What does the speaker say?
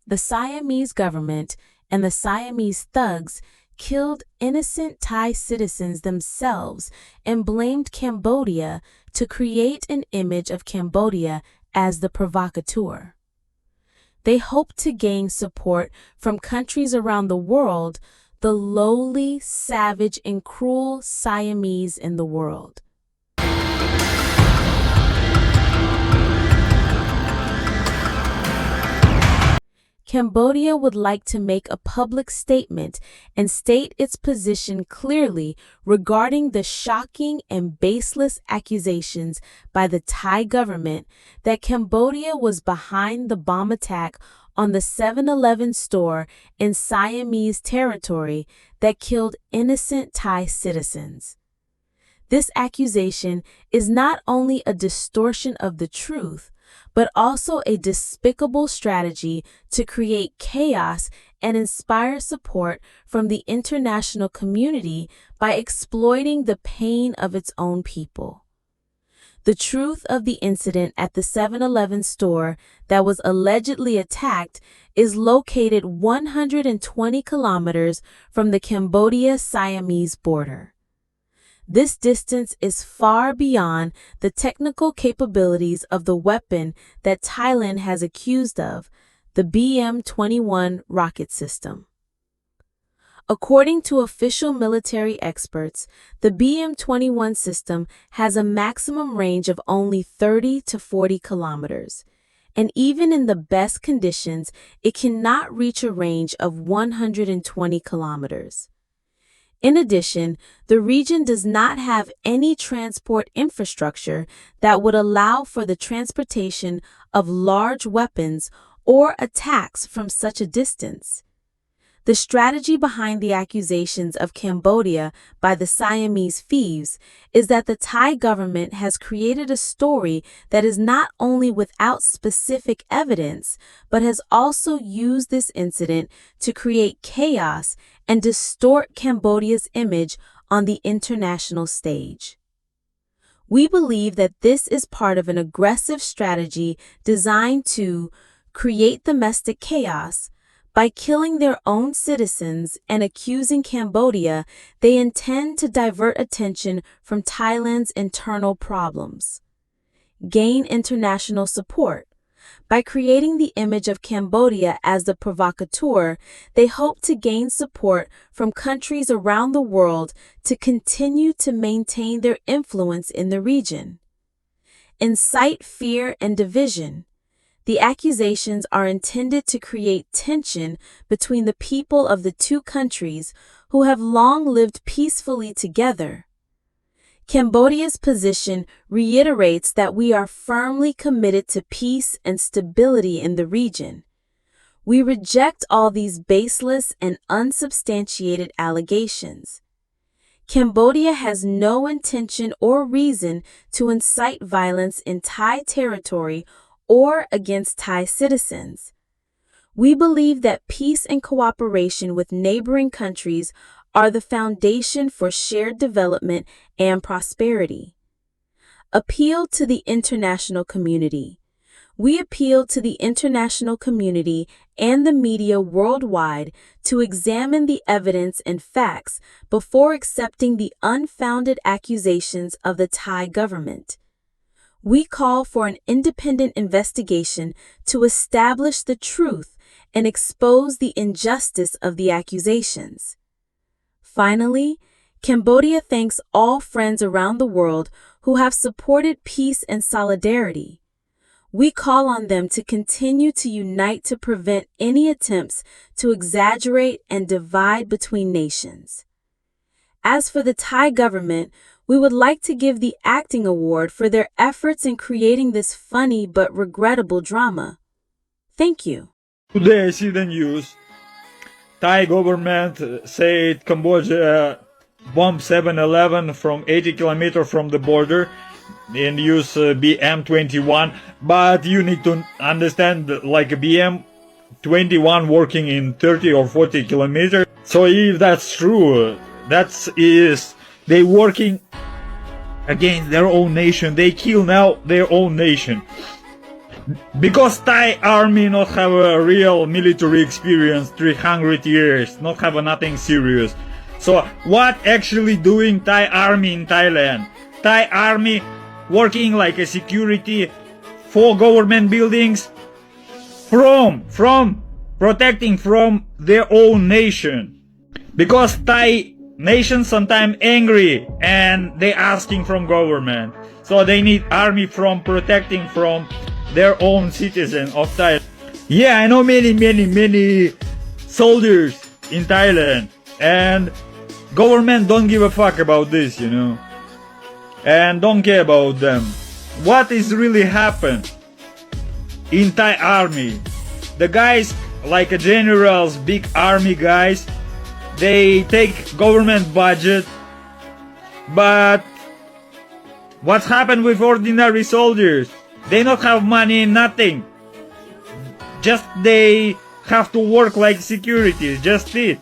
The Siamese government and the Siamese thugs killed innocent Thai citizens themselves and blamed Cambodia to create an image of Cambodia as the provocateur. They hoped to gain support from countries around the world, the lowly, savage, and cruel Siamese in the world. Cambodia would like to make a public statement and state its position clearly regarding the shocking and baseless accusations by the Thai government that Cambodia was behind the bomb attack on the 7-Eleven store in Siamese territory that killed innocent Thai citizens. This accusation is not only a distortion of the truth, but also a despicable strategy to create chaos and inspire support from the international community by exploiting the pain of its own people. The truth of the incident at the 7-Eleven store that was allegedly attacked is located 120 kilometers from the Cambodia-Siamese border. This distance is far beyond the technical capabilities of the weapon that Thailand has accused of, the BM-21 rocket system. According to official military experts, the BM-21 system has a maximum range of only 30 to 40 kilometers, and even in the best conditions, it cannot reach a range of 120 kilometers. In addition, the region does not have any transport infrastructure that would allow for the transportation of large weapons or attacks from such a distance. The strategy behind the accusations of Cambodia by the Siamese thieves is that the Thai government has created a story that is not only without specific evidence, but has also used this incident to create chaos and distort Cambodia's image on the international stage. We believe that this is part of an aggressive strategy designed to create domestic chaos. By killing their own citizens and accusing Cambodia, they intend to divert attention from Thailand's internal problems. Gain international support. By creating the image of Cambodia as the provocateur, they hope to gain support from countries around the world to continue to maintain their influence in the region. Incite fear and division. The accusations are intended to create tension between the people of the two countries who have long lived peacefully together. Cambodia's position reiterates that we are firmly committed to peace and stability in the region. We reject all these baseless and unsubstantiated allegations. Cambodia has no intention or reason to incite violence in Thai territory or against Thai citizens. We believe that peace and cooperation with neighboring countries are the foundation for shared development and prosperity. Appeal to the international community. We appeal to the international community and the media worldwide to examine the evidence and facts before accepting the unfounded accusations of the Thai government. We call for an independent investigation to establish the truth and expose the injustice of the accusations. Finally, Cambodia thanks all friends around the world who have supported peace and solidarity. We call on them to continue to unite to prevent any attempts to exaggerate and divide between nations. As for the Thai government, we would like to give the acting award for their efforts in creating this funny but regrettable drama. Thank you. Today I see the news. Thai government said Cambodia bombed 7-Eleven from 80 kilometers from the border and use BM-21. But you need to understand, like a BM-21 working in 30 or 40 kilometers. So if that's true, they working against their own nation. They kill now their own nation. Because Thai army not have a real military experience 300 years, not have nothing serious. So what actually doing Thai army in Thailand? Thai army working like a security for government buildings from protecting from their own nation. Because Thai nation sometimes angry and they asking from government. So they need army from protecting from their own citizen of Thailand. Yeah, I know many soldiers in Thailand, and government don't give a fuck about this, you know, and don't care about them. What is really happened in Thai army? The guys like a generals, big army guys, they take government budget, but what's happened with ordinary soldiers? They don't have money, nothing. Just they have to work like security, just it.